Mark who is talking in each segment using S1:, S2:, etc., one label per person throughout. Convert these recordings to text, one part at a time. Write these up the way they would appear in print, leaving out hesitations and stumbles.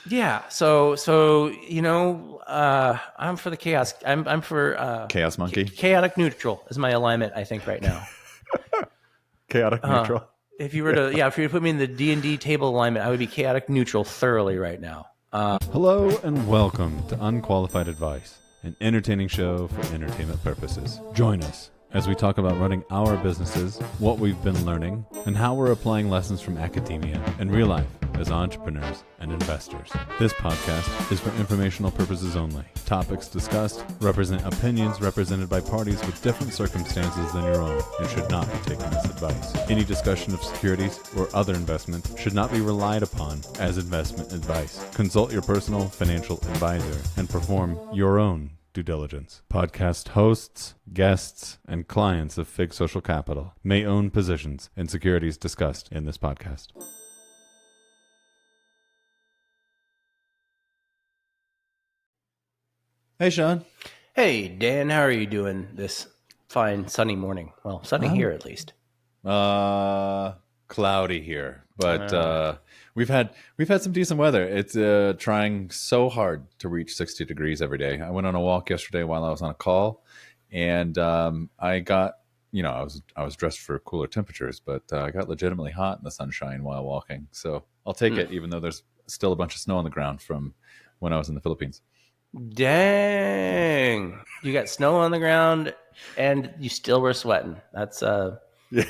S1: Yeah. So I'm for the chaos. I'm for
S2: Chaos Monkey.
S1: Chaotic neutral is my alignment, I think, right now.
S2: Chaotic neutral.
S1: If you were to put me in the D&D table alignment, I would be chaotic neutral thoroughly right now.
S2: Hello and welcome to Unqualified Advice, an entertaining show for entertainment purposes. Join us as we talk about running our businesses, what we've been learning, and how we're applying lessons from academia and real life as entrepreneurs and investors. This podcast is for informational purposes only. Topics discussed represent opinions represented by parties with different circumstances than your own and should not be taken as advice. Any discussion of securities or other investments should not be relied upon as investment advice. Consult your personal financial advisor and perform your own due diligence. Podcast hosts, guests, and clients of Fig Social Capital may own positions in securities discussed in this podcast. Hey, Sean.
S1: Hey, Dan, how are you doing this fine sunny morning? Well, sunny here at least.
S2: Cloudy here, but we've had some decent weather. It's trying so hard to reach 60 degrees every day. I went on a walk yesterday while I was on a call, and I got, I was dressed for cooler temperatures, but I got legitimately hot in the sunshine while walking. So I'll take it, even though there's still a bunch of snow on the ground from when I was in the Philippines.
S1: Dang, you got snow on the ground and you still were sweating. That's
S2: Yeah.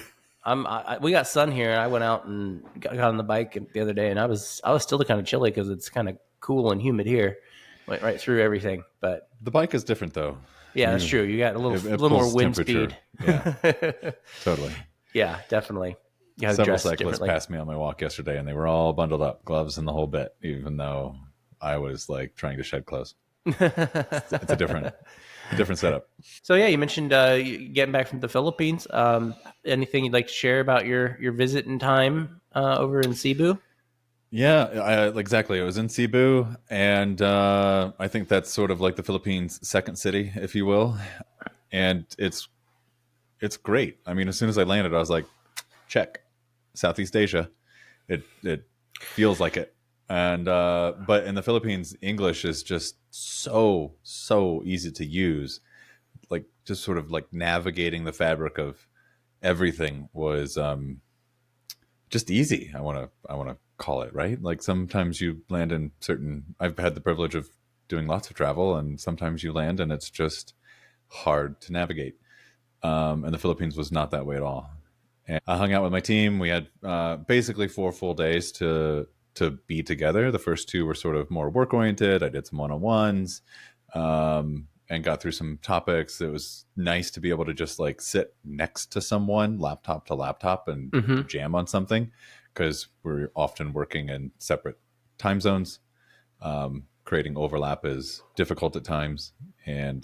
S1: We got sun here, and I went out and got on the bike the other day, and I was still kind of chilly because it's kind of cool and humid here. Went right through everything, but
S2: The bike is different, though.
S1: yeah, that's true. You got a little
S2: It
S1: more
S2: pulls
S1: wind
S2: temperature.
S1: speed.
S2: Yeah, totally.
S1: Yeah, definitely. You gotta
S2: Several
S1: dress
S2: cyclists
S1: differently.
S2: passed me on my walk yesterday, and they were all bundled up, gloves and the whole bit, even though I was like trying to shed clothes. It's a different setup.
S1: So yeah, you mentioned you getting back from the Philippines. Anything you'd like to share about your visit and time over in Cebu?
S2: Yeah, exactly. It was in Cebu, and I think that's sort of like the Philippines' second city, if you will. And it's great. I mean, as soon as I landed, I was like, check, Southeast Asia. It feels like it. And but in the Philippines, English is just so easy to use. Like, just sort of like navigating the fabric of everything was just easy. I want to call it, right. Like, sometimes you land in I've had the privilege of doing lots of travel, and sometimes you land and it's just hard to navigate. And the Philippines was not that way at all. And I hung out with my team. We had basically 4 full days to be together. The first 2 were sort of more work oriented. I did some one-on-ones and got through some topics. It was nice to be able to just like sit next to someone, laptop to laptop, and jam on something, because we're often working in separate time zones. Creating overlap is difficult at times. And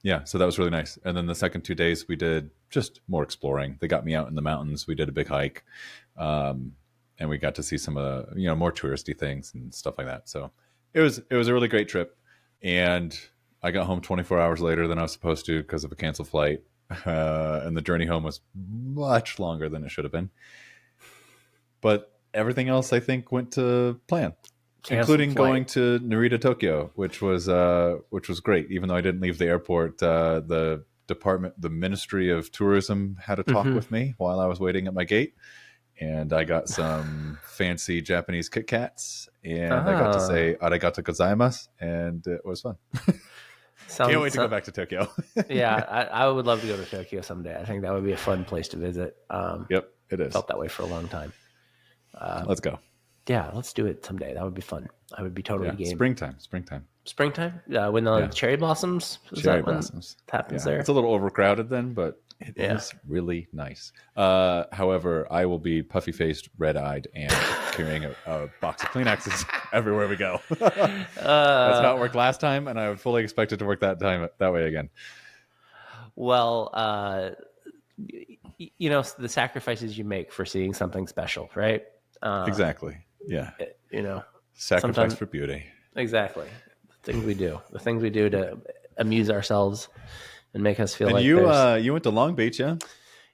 S2: yeah, so that was really nice. And then the second 2 days we did just more exploring. They got me out in the mountains. We did a big hike. And we got to see some more touristy things and stuff like that. So it was a really great trip. And I got home 24 hours later than I was supposed to because of a canceled flight. And the journey home was much longer than it should have been. But everything else, I think, went to plan, including going to Narita, Tokyo, which was great. Even though I didn't leave the airport, the Ministry of Tourism had a talk with me while I was waiting at my gate. And I got some fancy Japanese Kit Kats, and I got to say arigato gozaimasu, and it was fun. Can't wait to go back to Tokyo.
S1: Yeah, I would love to go to Tokyo someday. I think that would be a fun place to visit.
S2: Yep, it is.
S1: Felt that way for a long time.
S2: Let's go.
S1: Yeah, let's do it someday. That would be fun. I would be totally game.
S2: Springtime.
S1: Springtime? When the cherry blossoms?
S2: Cherry blossoms.
S1: Happens there?
S2: It's a little overcrowded then, but it is really nice. However, I will be puffy-faced, red-eyed, and carrying a box of Kleenexes everywhere we go. That's how it worked last time, and I would fully expect it to work that way again.
S1: Well, the sacrifices you make for seeing something special, right?
S2: Exactly. Yeah. Sacrifice for beauty.
S1: Exactly. The things we do to amuse ourselves and make us feel
S2: and
S1: like
S2: you went to Long Beach, yeah?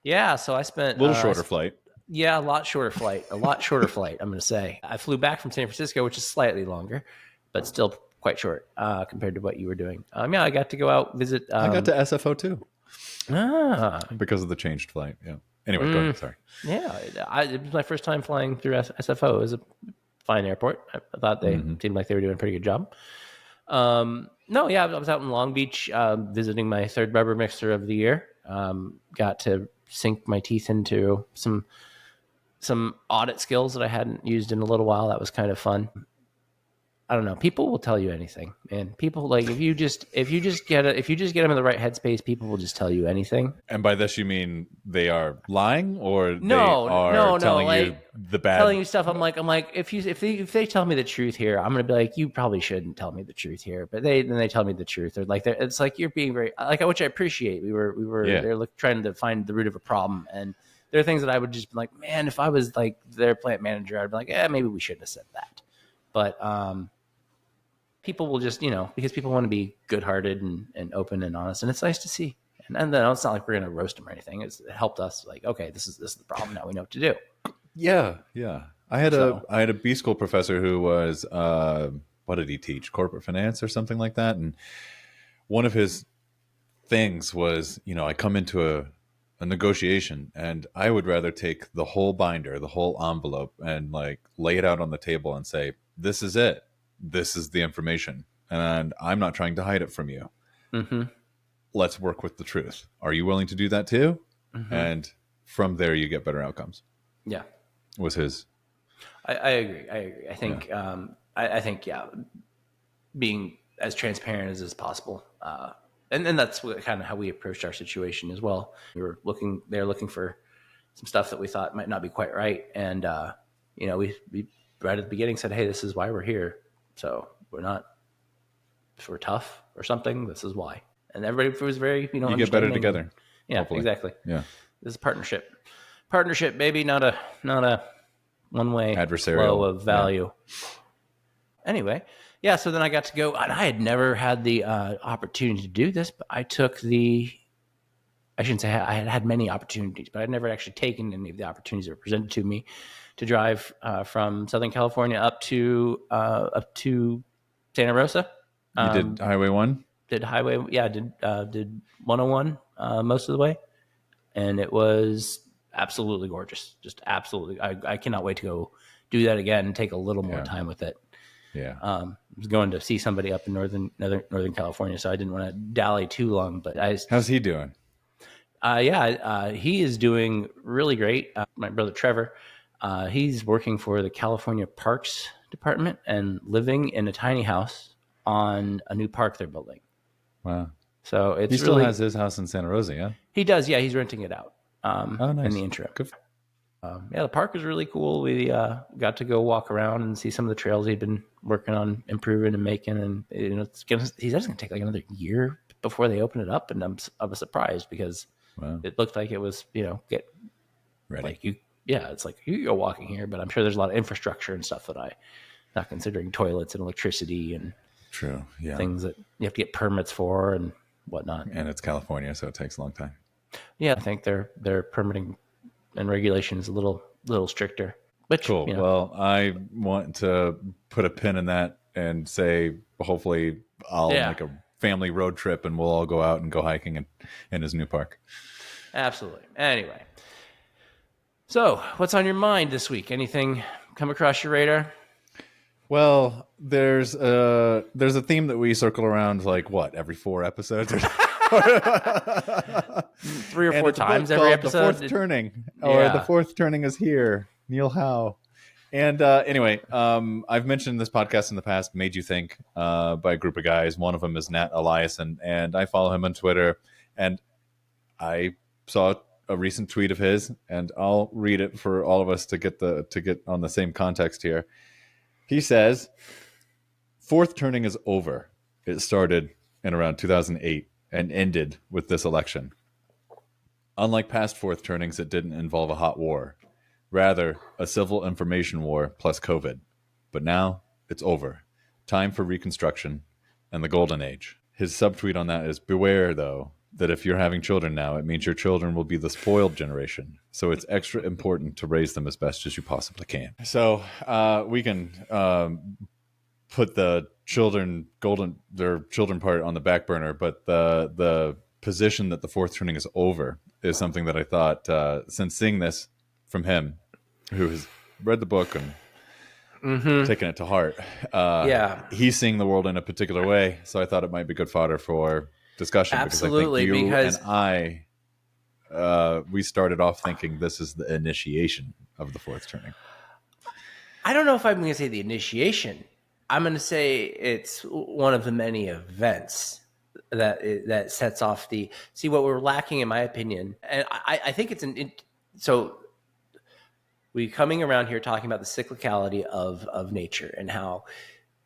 S1: Yeah, so I spent
S2: a little shorter flight.
S1: Yeah, a lot shorter flight. A lot shorter flight, I'm going to say. I flew back from San Francisco, which is slightly longer, but still quite short compared to what you were doing. Yeah, I got to go out visit.
S2: I got to SFO too
S1: Ah,
S2: because of the changed flight. Yeah. Anyway, go ahead. Sorry.
S1: yeah. It was my first time flying through SFO. It was a fine airport. I thought they seemed like they were doing a pretty good job. No, yeah, I was out in Long Beach visiting my third rubber mixer of the year. Got to sink my teeth into some audit skills that I hadn't used in a little while. That was kind of fun. I don't know. People will tell you anything, man. People like if you just get them in the right headspace, people will just tell you anything.
S2: And by this you mean they are lying, or they
S1: No,
S2: are telling you
S1: like
S2: the bad,
S1: telling you stuff. I'm like if they tell me the truth here, I'm gonna be like, you probably shouldn't tell me the truth here. But then they tell me the truth. Or like it's like you're being very like, which I appreciate. We were they're trying to find the root of a problem, and there are things that I would just be like, man, if I was like their plant manager, I'd be like, yeah, maybe we shouldn't have said that. But people will just, because people want to be good-hearted and open and honest, and it's nice to see. And then it's not like we're going to roast them or anything. It helped us. Like, okay, this is the problem. Now we know what to do.
S2: Yeah. I had a B school professor who was what did he teach? Corporate finance or something like that. And one of his things was, I come into a negotiation and I would rather take the whole binder, the whole envelope, and like lay it out on the table and say, this is it. This is the information, and I'm not trying to hide it from you. Mm-hmm. Let's work with the truth. Are you willing to do that too? Mm-hmm. And from there, you get better outcomes. Yeah, was his.
S1: I agree. I think. Yeah. I think. Yeah, being as transparent as possible, and that's kind of how we approached our situation as well. They're looking for some stuff that we thought might not be quite right, and we right at the beginning said, hey, this is why we're here. So if we're tough or something, this is why. And everybody was very,
S2: you get better together.
S1: Yeah, hopefully. Exactly.
S2: Yeah.
S1: This is partnership, baby, not a one-way
S2: adversarial
S1: flow of value. Yeah. Anyway. Yeah. So then I got to go, and I had never had the opportunity to do this, but I shouldn't say I had many opportunities, but I'd never actually taken any of the opportunities that were presented to me to drive from Southern California up to Santa Rosa.
S2: You did Highway 1?
S1: Did 101 most of the way, and it was absolutely gorgeous. Just absolutely, I cannot wait to go do that again and take a little more time with it.
S2: Yeah,
S1: I was going to see somebody up in Northern California, so I didn't want to dally too long. But
S2: how's he doing?
S1: He is doing really great. My brother Trevor. He's working for the California Parks Department and living in a tiny house on a new park they're building.
S2: Wow.
S1: So
S2: he still has his house in Santa Rosa, yeah?
S1: He does, yeah. He's renting it out
S2: nice.
S1: in the interim.
S2: Good.
S1: The park was really cool. We got to go walk around and see some of the trails he'd been working on improving and making. And he says it's going to take like another year before they open it up. And I was surprised because it looked like it was, get
S2: ready.
S1: Like it's like you go walking here, but I'm sure there's a lot of infrastructure and stuff that I'm not considering, toilets and electricity and things that you have to get permits for and whatnot.
S2: And it's California, so it takes a long time.
S1: Yeah, I think their permitting and regulation is a little stricter. But
S2: cool. Well, I want to put a pin in that and say, hopefully, I'll make a family road trip and we'll all go out and go hiking in his new park.
S1: Absolutely. Anyway. So, what's on your mind this week? Anything come across your radar?
S2: Well, there's a theme that we circle around like every 4 episodes,
S1: 3 or 4 times every episode.
S2: The Fourth Turning, or The Fourth Turning is here. Neil Howe. And anyway, I've mentioned this podcast in the past, Made You Think, by a group of guys. One of them is Nat Eliason, and I follow him on Twitter. And I saw a recent tweet of his, and I'll read it for all of us to get on the same context here. He says, "Fourth turning is over. It started in around 2008 and ended with this election. Unlike past fourth turnings, it didn't involve a hot war, rather a civil information war plus COVID. But now it's over. Time for Reconstruction and the Golden Age." His subtweet on that is, "Beware, though. that if you're having children now, it means your children will be the spoiled generation. So it's extra important to raise them as best as you possibly can. So we can put their children part on the back burner, but the position that the fourth turning is over is something that I thought, since seeing this from him, who has read the book and taken it to heart, he's seeing the world in a particular way. So I thought it might be good fodder for discussion.
S1: Absolutely,
S2: because I think you and I, we started off thinking this is the initiation of the fourth turning.
S1: I don't know if I'm going to say the initiation. I'm going to say it's one of the many events that sets off see what we're lacking, in my opinion. And I think so we coming around here talking about the cyclicality of nature and how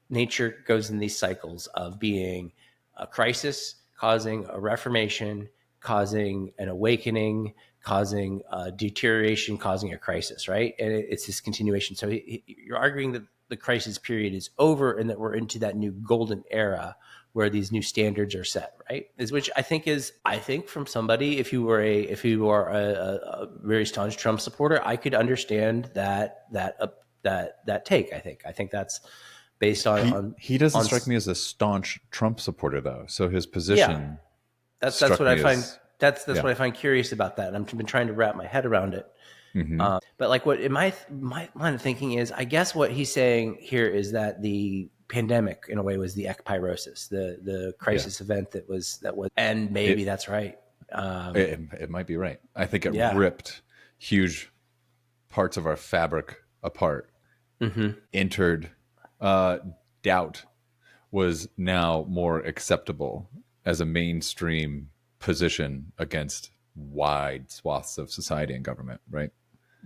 S1: nature goes in these cycles of being a crisis, causing a reformation, causing an awakening, causing a deterioration, causing a crisis, right? And it's this continuation. So you're arguing that the crisis period is over and that we're into that new golden era where these new standards are set, right? Which I think from somebody, if you are a very staunch Trump supporter, I could understand that take. I think that's based on
S2: he doesn't strike me as a staunch Trump supporter though. So his position,
S1: that's what I find. That's what I find curious about that. And I've been trying to wrap my head around it. Mm-hmm. But like what in my line of thinking is, I guess what he's saying here is that the pandemic in a way was the ekpyrosis, the crisis event that was, and maybe that's right.
S2: It might be right. I think it ripped huge parts of our fabric apart. Entered doubt was now more acceptable as a mainstream position against wide swaths of society and government, right?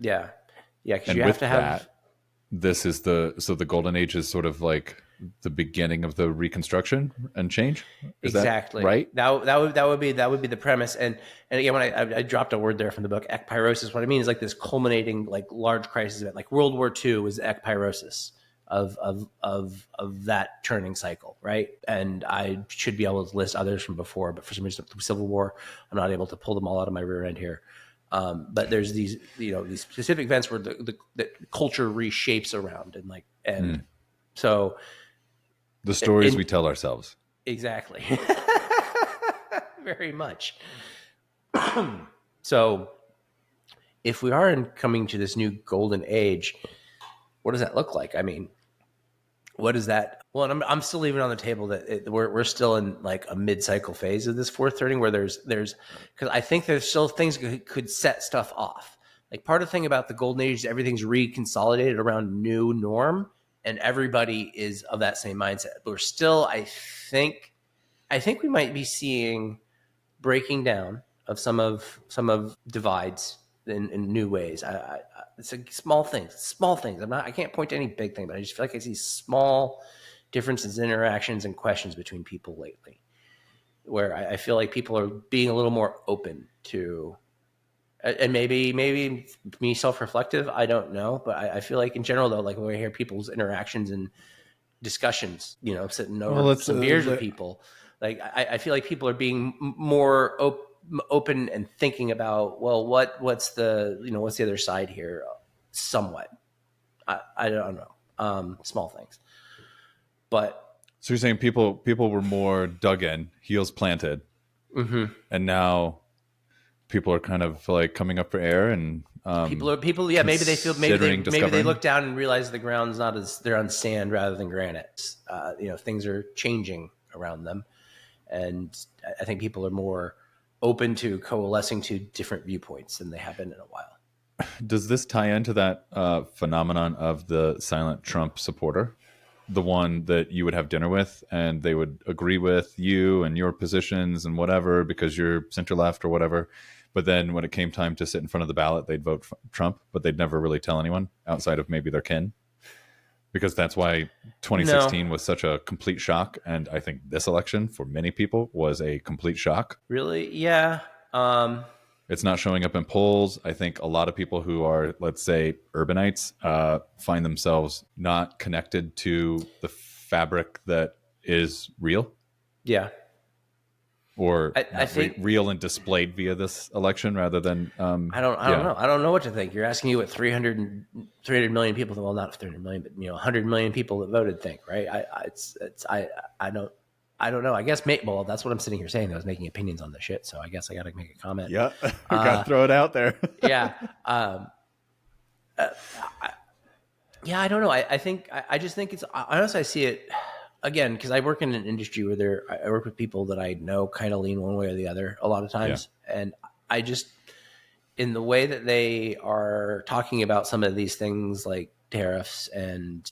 S1: Yeah. Because you have to have
S2: that. This is the golden age is sort of like the beginning of the Reconstruction and change. Is
S1: exactly
S2: that right?
S1: That would be the premise. And again, when I dropped a word there from the book, ekpyrosis, what I mean is like this culminating, like large crisis event, like World War II was the ekpyrosis of that turning cycle, right? And I should be able to list others from before, but for some reason, the Civil War, I'm not able to pull them all out of my rear end here. But there's these specific events where the culture reshapes around and so
S2: the stories we tell ourselves.
S1: Exactly. Very much. So if we are coming to this new golden age, what does that look like? I mean, what is that? Well, and I'm still leaving on the table that we're still in like a mid-cycle phase of this fourth turning where there's because I think there's still things could set stuff off. Like part of the thing about the golden age is everything's reconsolidated around new norm and everybody is of that same mindset. But we're still, I think we might be seeing breaking down of some of divides in new ways. It's like small things. I can't point to any big thing, but I just feel like I see small differences in interactions and questions between people lately, where I feel like people are being a little more open to, and maybe me self-reflective, I don't know, but I feel like in general though, like when I hear people's interactions and discussions, sitting over some beers with people, like I feel like people are being more open and thinking about, well, what's the other side here, somewhat. I don't know, small things, but
S2: so you're saying people were more dug in, heels planted, and now people are kind of like coming up for air, and
S1: people yeah, maybe they look down and realize the ground's they're on sand rather than granite. Things are changing around them, and I think people are more open to coalescing to different viewpoints than they have been in a while.
S2: Does this tie into that phenomenon of the silent Trump supporter, the one that you would have dinner with and they would agree with you and your positions and whatever because you're center left or whatever, but then when it came time to sit in front of the ballot, they'd vote Trump, but they'd never really tell anyone outside of maybe their kin? Because that's why 2016 was such a complete shock. And I think this election for many people was a complete shock.
S1: Really? Yeah.
S2: It's not showing up in polls. I think a lot of people who are, let's say, urbanites find themselves not connected to the fabric that is real.
S1: Yeah.
S2: or
S1: I think
S2: real and displayed via this election rather than
S1: I don't know. I don't know what to think. You're asking you what 300 million people, well, not 300 million, but 100 million people that voted think, right? I don't know. I guess well, that's what I'm sitting here saying. I was making opinions on the shit, so I guess I got to make a comment.
S2: Yeah, got to throw it out there.
S1: Yeah. Yeah, I don't know. I just think it's honestly, I see it again because I work in an industry where I work with people that I know kind of lean one way or the other a lot of times, and I just in the way that they are talking about some of these things like tariffs and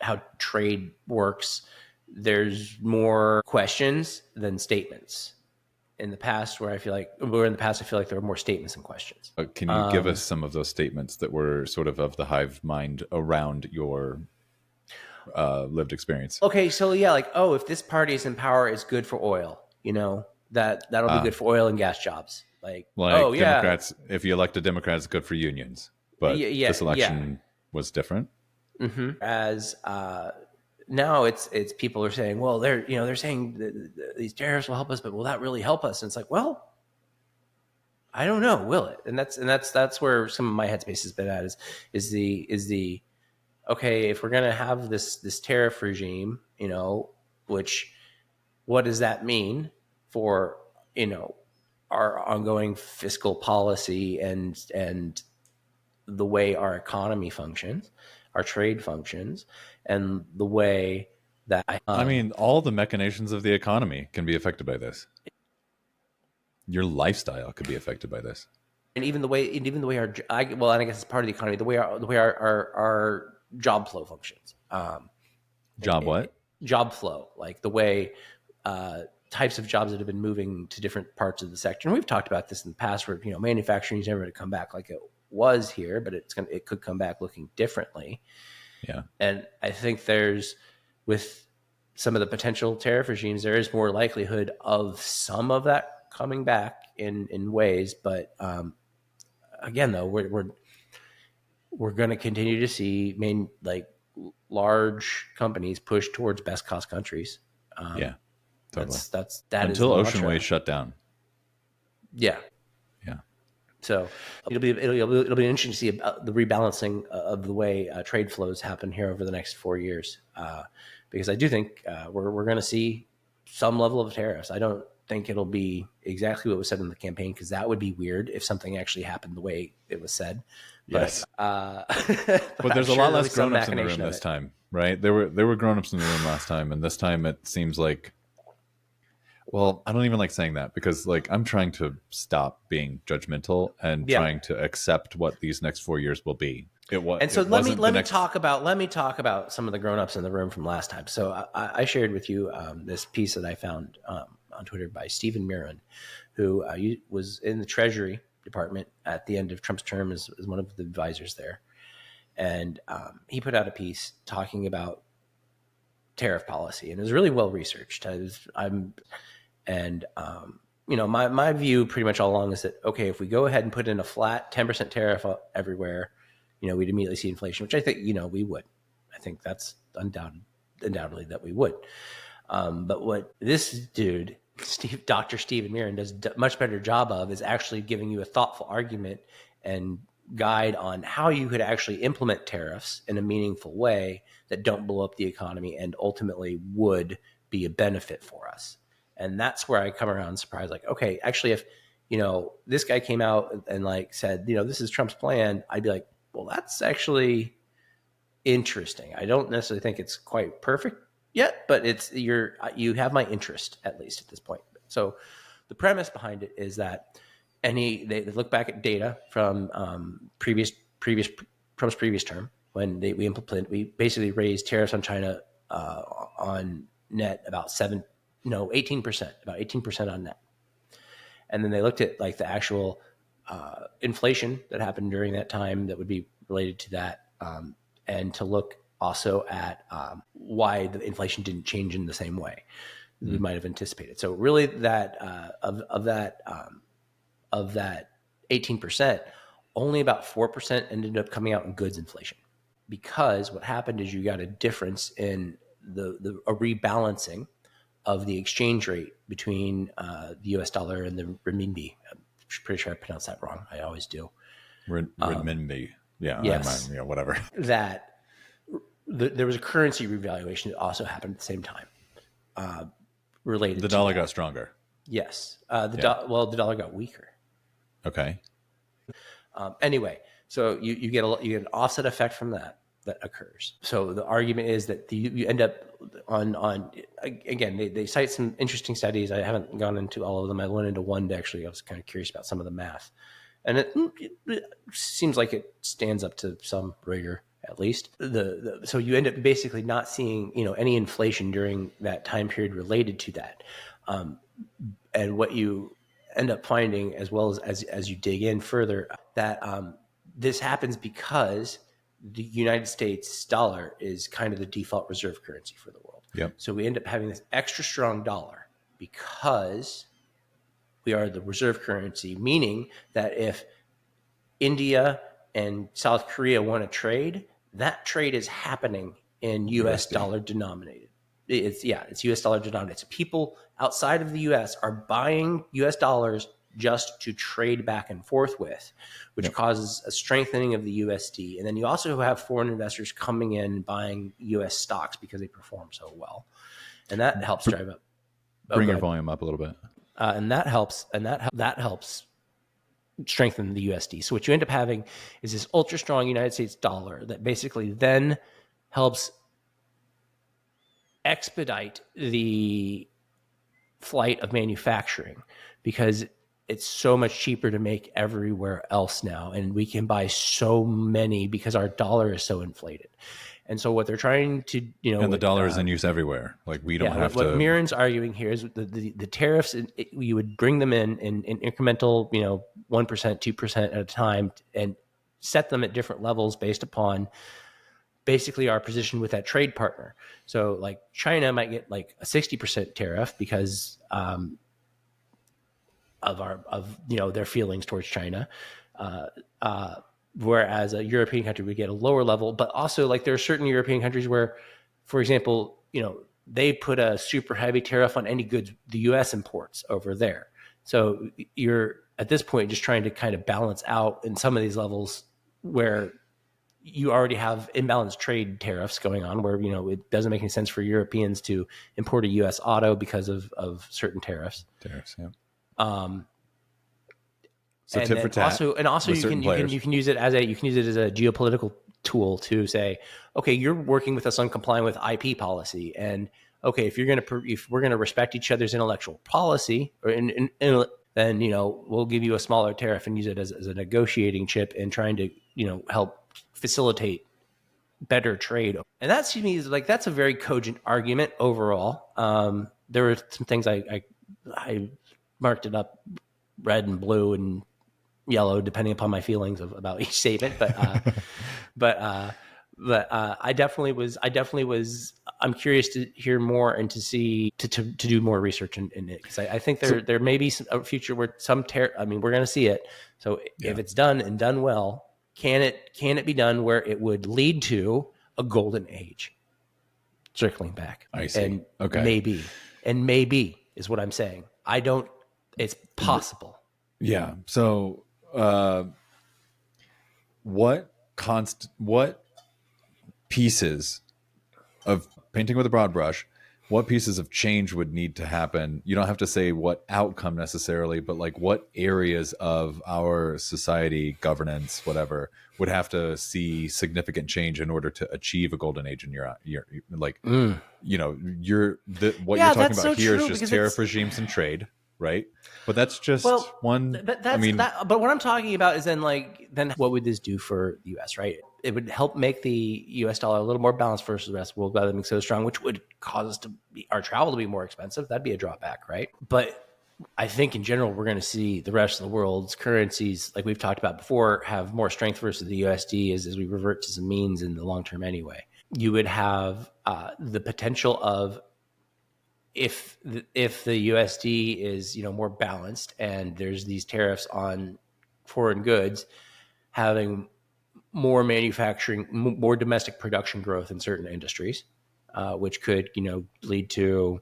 S1: how trade works, there's more questions than statements. In the past, I feel like there were more statements than questions.
S2: Can you give us some of those statements that were sort of the hive mind around your lived experience?
S1: Okay, so yeah, like, if this party is in power, it's good for oil. That'll be good for oil and gas jobs. Like
S2: Democrats, if you elect a Democrat, it's good for unions. But this election was different.
S1: Mm-hmm. As now it's people are saying, well, they're saying these tariffs will help us, but will that really help us? And it's like, well, I don't know, will it? And that's where some of my headspace has been at is the okay, if we're gonna have this tariff regime, what does that mean for our ongoing fiscal policy and the way our economy functions, our trade functions, and the way that
S2: all the machinations of the economy can be affected by this. Your lifestyle could be affected by this,
S1: and even the way I guess it's part of the economy. The way our job flow functions. Job flow, like the way types of jobs that have been moving to different parts of the sector. And we've talked about this in the past, where manufacturing is never going to come back like it was here, but it could come back looking differently.
S2: Yeah,
S1: and I think with some of the potential tariff regimes, there is more likelihood of some of that coming back in ways. But again, though, we're going to continue to see large companies push towards best cost countries.
S2: Totally.
S1: That
S2: until Ocean Way shut down.
S1: Yeah. So it'll be interesting to see the rebalancing of the way trade flows happen here over the next 4 years, because I do think we're going to see some level of tariffs. I don't think it'll be exactly what was said in the campaign, because that would be weird if something actually happened the way it was said.
S2: Yes. But there's a lot less grown-ups in the room this time, right? There were grown-ups in the room last time, and this time it seems like, well, I don't even like saying that, because I'm trying to stop being judgmental and trying to accept what these next 4 years will be. Let me talk
S1: about some of the grown-ups in the room from last time. So I shared with you this piece that I found on Twitter by Stephen Mirren, who was in the Treasury Department at the end of Trump's term as one of the advisors there. And he put out a piece talking about tariff policy, and it was really well researched. My view pretty much all along is that, okay, if we go ahead and put in a flat 10% tariff everywhere, we'd immediately see inflation, which I think, we would. I think that's undoubtedly that we would. But what this dude, Dr. Stephen Mirren, does a much better job of is actually giving you a thoughtful argument and guide on how you could actually implement tariffs in a meaningful way that don't blow up the economy and ultimately would be a benefit for us. And that's where I come around surprised, okay, actually, if, this guy came out and said, this is Trump's plan, I'd be like, well, that's actually interesting. I don't necessarily think it's quite perfect yet, but you have my interest, at least at this point. So the premise behind it is that they look back at data from Trump's previous term, when we basically raised tariffs on China on net about 18% on net. And then they looked at the actual inflation that happened during that time that would be related to that, and to look also at why the inflation didn't change in the same way we might have anticipated. So really, that of that 18%, only about 4% ended up coming out in goods inflation, because what happened is you got a difference in a rebalancing of the exchange rate between the U.S. dollar and the renminbi. I'm pretty sure I pronounced that wrong. I always do.
S2: Renminbi. Yeah.
S1: Yes.
S2: Whatever.
S1: That there was a currency revaluation that also happened at the same time. Related
S2: the
S1: to
S2: dollar
S1: that.
S2: got stronger.
S1: Yes. The dollar got weaker.
S2: Okay.
S1: Anyway, so you get an offset effect from that occurs. So the argument is that you end up on again, they cite some interesting studies. I haven't gone into all of them. I went into one to actually, I was kind of curious about some of the math. And it seems like it stands up to some rigor, at least. So you end up basically not seeing, any inflation during that time period related to that. And what you end up finding, as well as you dig in further, that this happens because the United States dollar is kind of the default reserve currency for the world.
S2: Yep.
S1: So we end up having this extra strong dollar because we are the reserve currency, meaning that if India and South Korea want to trade, that trade is happening in U.S. dollar denominated. It's U.S. dollar denominated. So people outside of the U.S. are buying U.S. dollars just to trade back and forth with, which causes a strengthening of the USD. And then you also have foreign investors coming in and buying U.S. stocks because they perform so well, and that helps drive up.
S2: Bring your volume up a little bit.
S1: And that helps strengthen the USD. So what you end up having is this ultra strong United States dollar that basically then helps expedite the flight of manufacturing because it's so much cheaper to make everywhere else now. And we can buy so many because our dollar is so inflated. And so what they're trying to,
S2: and the dollar is in use everywhere. Like we don't have to.
S1: What Miran's arguing here is the tariffs. You would bring them in incremental, 1%, 2% at a time, and set them at different levels based upon basically our position with that trade partner. So like China might get like a 60% tariff because of their feelings towards China. Whereas a European country would get a lower level, but also like there are certain European countries where, for example, they put a super heavy tariff on any goods the U.S. imports over there. So you're at this point just trying to kind of balance out in some of these levels where you already have imbalanced trade tariffs going on where, it doesn't make any sense for Europeans to import a U.S. auto because of certain tariffs.
S2: Yeah. So tit for tat.
S1: Also you can use it as a geopolitical tool to say, okay, you're working with us on complying with IP policy, and okay, if we're gonna respect each other's intellectual policy, then we'll give you a smaller tariff and use it as a negotiating chip in trying to help facilitate better trade. And that to me is like that's a very cogent argument overall. There were some things I marked it up red and blue and yellow, depending upon my feelings about each statement. But I definitely was. I'm curious to hear more and to see to do more research in it because I think there may be a future where we're going to see it. So if it's done and done well, can it be done where it would lead to a golden age? Circling back,
S2: I see.
S1: And
S2: okay,
S1: maybe is what I'm saying. I don't. It's possible.
S2: Yeah. So, what pieces of painting with a broad brush, what pieces of change would need to happen? You don't have to say what outcome necessarily, but like what areas of our society, governance, whatever, would have to see significant change in order to achieve a golden age in your like, what you're talking about here is just tariff regimes and trade. Right. But that's just one.
S1: But what I'm talking about is then what would this do for the U.S., right? It would help make the U.S. dollar a little more balanced versus the rest of the world rather than being so strong, which would cause us our travel to be more expensive. That'd be a drawback, right? But I think in general, we're going to see the rest of the world's currencies, like we've talked about before, have more strength versus the USD as we revert to some means in the long term anyway. You would have the potential of if the USD is more balanced and there's these tariffs on foreign goods, having more manufacturing, more domestic production growth in certain industries, which could lead to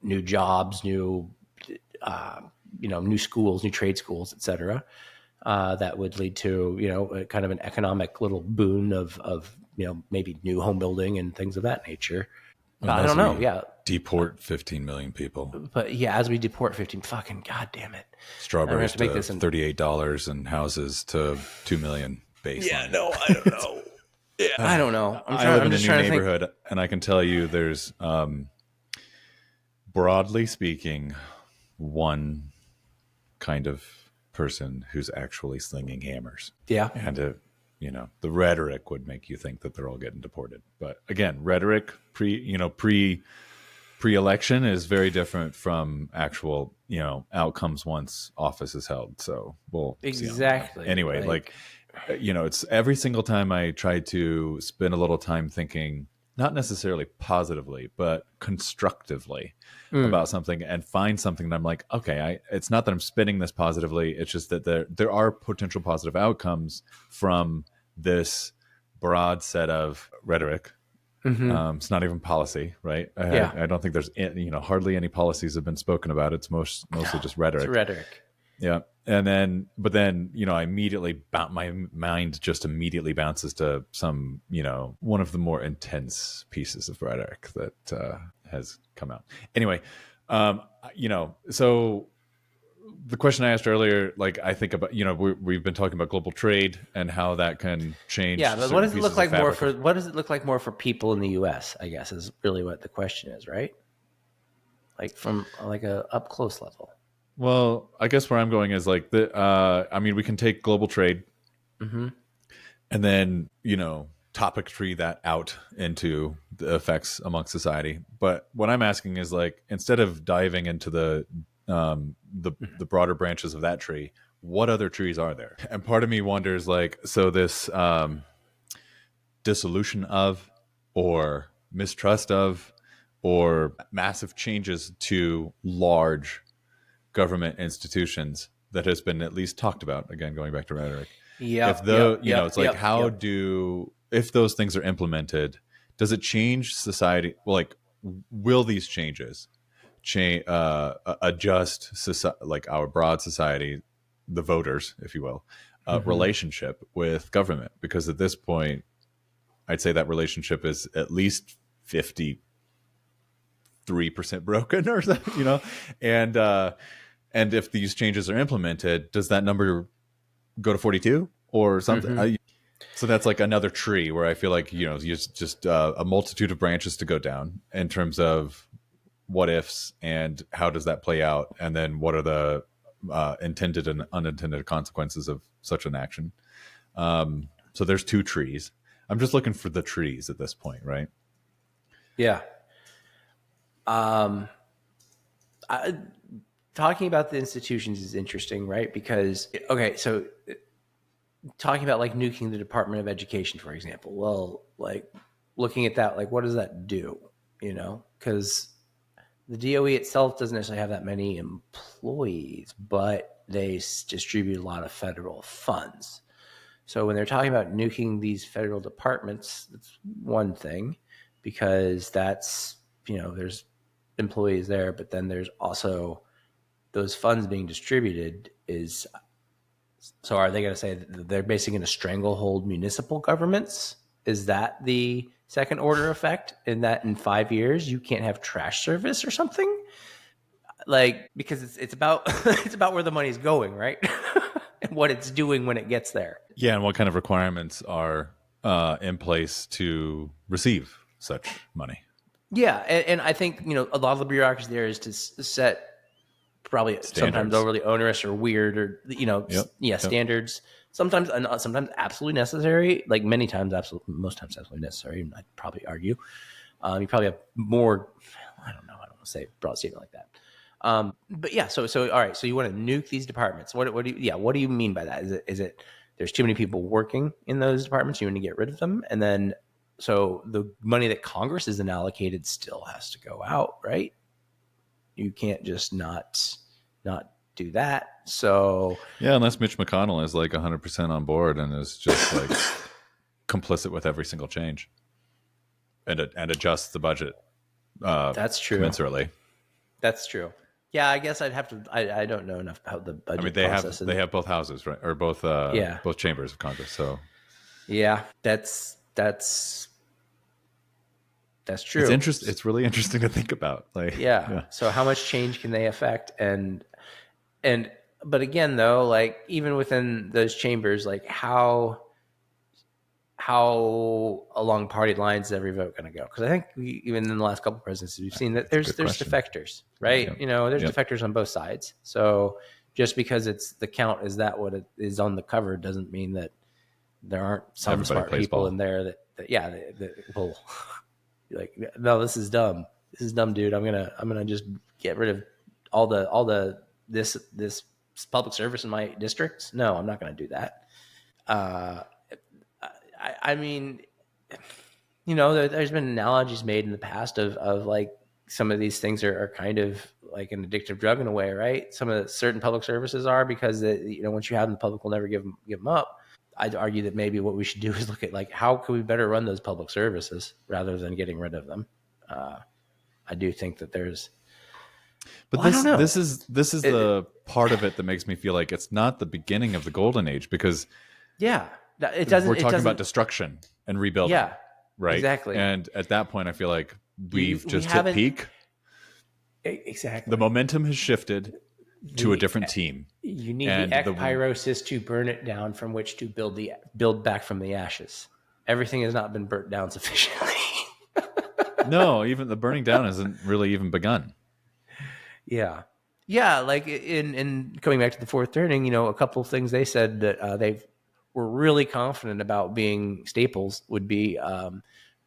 S1: new jobs, new new schools, new trade schools, et cetera. That would lead to a kind of an economic little boon of maybe new home building and things of that nature. But I don't know. Yeah,
S2: deport 15 million people.
S1: But yeah, as we deport 15, fucking goddamn it,
S2: strawberries to $38 and houses to $2 million baseline.
S1: Yeah, no, I don't know. Yeah, I don't know.
S2: I live in a new neighborhood, and I can tell you, there's broadly speaking, one kind of person who's actually slinging hammers.
S1: Yeah,
S2: and the rhetoric would make you think that they're all getting deported. But again, rhetoric pre-election is very different from actual outcomes once office is held. So we'll
S1: exactly.
S2: Anyway, it's every single time I try to spend a little time thinking, not necessarily positively, but constructively about something, and find something that I'm like, okay, it's not that I'm spinning this positively. It's just that there are potential positive outcomes from this broad set of rhetoric. Mm-hmm. It's not even policy, right? I don't think there's hardly any policies have been spoken about. It's mostly just rhetoric.
S1: It's rhetoric.
S2: Yeah. But then, I immediately, my mind just immediately bounces to some, one of the more intense pieces of rhetoric that has come out. Anyway, so the question I asked earlier, I think about, we've been talking about global trade and how that can change.
S1: Yeah, but what does it look like more for people in the U.S., I guess, is really what the question is, right? From a up close level.
S2: Well, I guess where I'm going is we can take global trade, mm-hmm. and then, topic tree that out into the effects amongst society. But what I'm asking is, instead of diving into the broader branches of that tree, what other trees are there? And part of me wonders, so this dissolution of, or mistrust of, or massive changes to large government institutions that has been at least talked about, again going back to rhetoric. If those things are implemented, does it change society? Will these changes adjust our broad society, the voters, if you will, mm-hmm. relationship with government? Because at this point, I'd say that relationship is at least 53% broken, or something, and if these changes are implemented, does that number go to 42 or something? Mm-hmm. So that's another tree where I feel just a multitude of branches to go down in terms of what ifs and how does that play out, and then what are the intended and unintended consequences of such an action. So there's two trees. I'm just looking for the trees at this point, right?
S1: Yeah. Talking about the institutions is interesting, right? Because, so talking about nuking the Department of Education, for example, well, looking at that, what does that do? Because the DOE itself doesn't necessarily have that many employees, but they distribute a lot of federal funds. So when they're talking about nuking these federal departments, that's one thing, because that's, there's employees there, but then there's also those funds being distributed so are they going to say that they're basically going to stranglehold municipal governments? Is that the second order effect, in that in 5 years you can't have trash service or something? Because it's about it's about where the money's going, right? And what it's doing when it gets there.
S2: Yeah, and what kind of requirements are in place to receive such money?
S1: Yeah, and I think a lot of the bureaucracy there is to set probably standards. Sometimes overly onerous or weird, or standards. Sometimes absolutely necessary. Many times, most times absolutely necessary. I'd probably argue. You probably have more. I don't know. I don't want to say broad statement like that. But yeah. So all right. So you want to nuke these departments? What do you mean by that? Is it there's too many people working in those departments? You want to get rid of them, and then so the money that Congress isn't allocated still has to go out, right? You can't just not do that. So
S2: yeah, unless Mitch McConnell is 100% on board and is just complicit with every single change and adjusts the budget.
S1: That's true.
S2: Commensurately.
S1: That's true. Yeah, I guess I'd have to. I don't know enough about the
S2: I mean,
S1: budget process.
S2: they have both houses, right, or
S1: Yeah,
S2: both chambers of Congress. So
S1: yeah, that's true.
S2: It's really interesting to think about. Like,
S1: Yeah.
S2: yeah,
S1: So how much change can they affect? And but again, though, like even within those chambers, like how along party lines is every vote going to go? Because I think even in the last couple of presidencies, we've seen that
S2: that's a
S1: there's
S2: good question.
S1: defectors, right?
S2: Yep.
S1: There's
S2: Yep.
S1: defectors on both sides. So just because it's the count is that what it is on the cover doesn't mean that there aren't some
S2: Everybody
S1: smart
S2: plays
S1: people
S2: ball.
S1: in there that will like, no, this is dumb. This is dumb, dude. I'm gonna just get rid of all the this public service in my districts. No, I'm not gonna do that. Uh, I mean, there's been analogies made in the past of like some of these things are kind of like an addictive drug in a way, right? Some of the certain public services are because once you have them, the public will never give them up. I'd argue that maybe what we should do is look at like how can we better run those public services rather than getting rid of them. I do think that there's,
S2: But
S1: I don't know.
S2: this is the part of it that makes me feel like it's not the beginning of the golden age, because
S1: Yeah, it doesn't.
S2: we're
S1: It
S2: talking
S1: doesn't.
S2: about destruction and rebuilding.
S1: Yeah,
S2: Right.
S1: exactly.
S2: And at that point, I feel like we've
S1: we
S2: just hit
S1: haven't
S2: peak.
S1: exactly.
S2: The momentum has shifted to a different team.
S1: You need
S2: And
S1: the ekpyrosis to burn it down from which to build back from the ashes. Everything has not been burnt down sufficiently.
S2: No, even the burning down hasn't really even begun.
S1: Yeah. Yeah, like in coming back to the fourth turning, a couple of things they said that they were really confident about being staples would be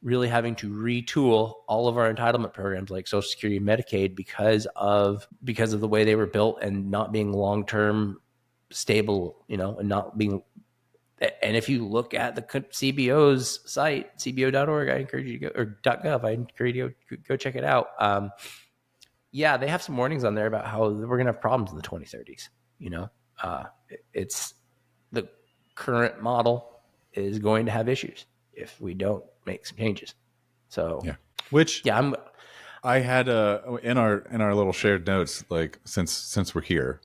S1: really having to retool all of our entitlement programs like Social Security and Medicaid because of the way they were built and not being long-term stable, and not being. And if you look at the CBO's site, cbo.org, I encourage you to go, or .gov, I encourage you to go check it out. Yeah, they have some warnings on there about how we're going to have problems in the 2030s. It's the current model is going to have issues if we don't make some changes. So
S2: yeah, which
S1: yeah,
S2: I had in our little shared notes, like since we're here,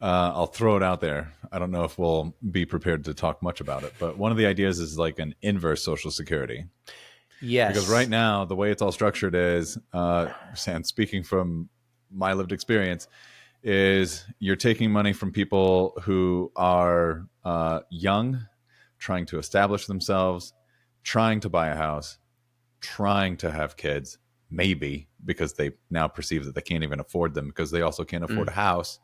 S2: I'll throw it out there. I don't know if we'll be prepared to talk much about it, but one of the ideas is like an inverse Social Security.
S1: Yes.
S2: Because right now, the way it's all structured is, and speaking from my lived experience, is you're taking money from people who are young, trying to establish themselves, trying to buy a house, trying to have kids, maybe because they now perceive that they can't even afford them because they also can't afford a house,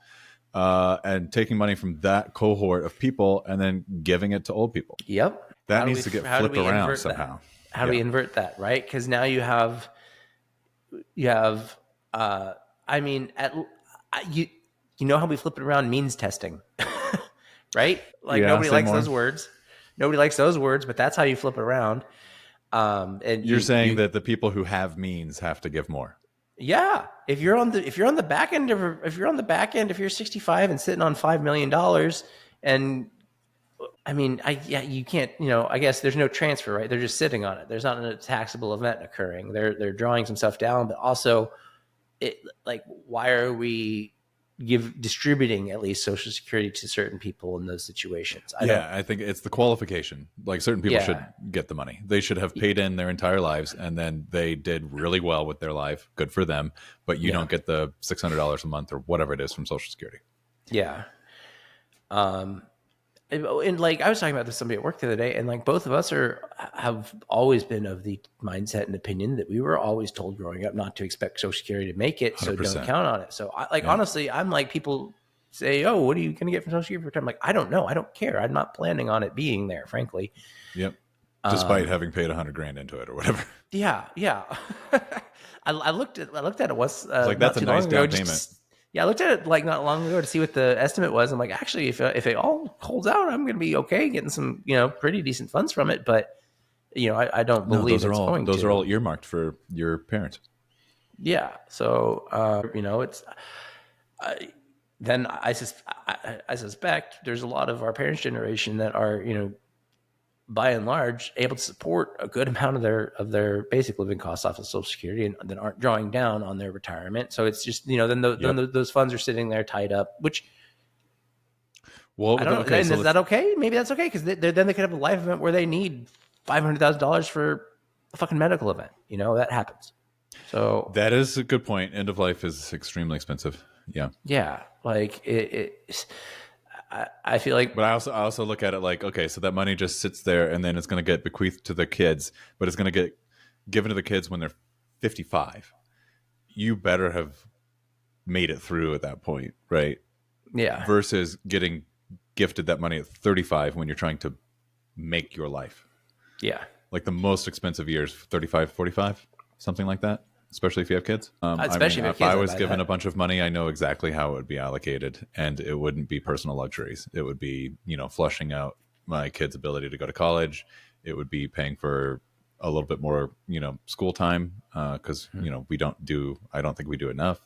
S2: and taking money from that cohort of people and then giving it to old people.
S1: Yep.
S2: That needs to get flipped around somehow.
S1: How do we invert that, right? Because now you have, I mean, you know how we flip it around means testing, right? Like nobody likes those words. Nobody likes those words, but that's how you flip it around. And
S2: you're saying that the people who have means have to give more.
S1: Yeah, if you're on the back end, if you're 65 and sitting on $5 million, and I mean, you can't, I guess there's no transfer, right? They're just sitting on it. There's not a taxable event occurring. They're drawing some stuff down, but also, why are we distributing at least Social Security to certain people in those situations?
S2: I think it's the qualification. Like certain people should get the money. They should have paid in their entire lives, and then they did really well with their life. Good for them. But you don't get the $600 a month or whatever it is from Social Security.
S1: Yeah. And like I was talking about this with somebody at work the other day, and like both of us have always been of the mindset and opinion that we were always told growing up not to expect Social Security to make it, so 100%. Don't count on it. So honestly, I'm like, people say, "Oh, what are you going to get from Social Security for time?" I'm like, I don't know, I don't care. I'm not planning on it being there, frankly.
S2: Yep. Despite having paid $100,000 into it or whatever.
S1: Yeah. I looked at it once.
S2: Like that's a nice down payment.
S1: I looked at it like not long ago to see what the estimate was. I'm like, actually, if it all holds out, I'm going to be okay getting some, pretty decent funds from it. But, I don't believe
S2: those are all earmarked for your parents.
S1: Yeah. So, it's then I suspect there's a lot of our parents' generation that are, by and large, able to support a good amount of their basic living costs off of Social Security, and then aren't drawing down on their retirement. So it's just, then those funds are sitting there tied up, which
S2: well,
S1: I don't know.
S2: okay,
S1: And is that okay? Maybe that's okay, because then they could have a life event where they need $500,000 for a fucking medical event. That happens. So
S2: that is a good point. End of life is extremely expensive. Yeah.
S1: Yeah, like I feel like,
S2: but I also look at it like, okay, so that money just sits there, and then it's going to get bequeathed to the kids, but it's going to get given to the kids when they're 55. You better have made it through at that point, right?
S1: Yeah.
S2: Versus getting gifted that money at 35 when you're trying to make your life.
S1: Yeah.
S2: Like the most expensive years, 35, 45, something like that. Especially if you have kids.
S1: Especially
S2: if I was given a bunch of money, I know exactly how it would be allocated, and it wouldn't be personal luxuries. It would be, flushing out my kids' ability to go to college. It would be paying for a little bit more, school time, because I don't think we do enough,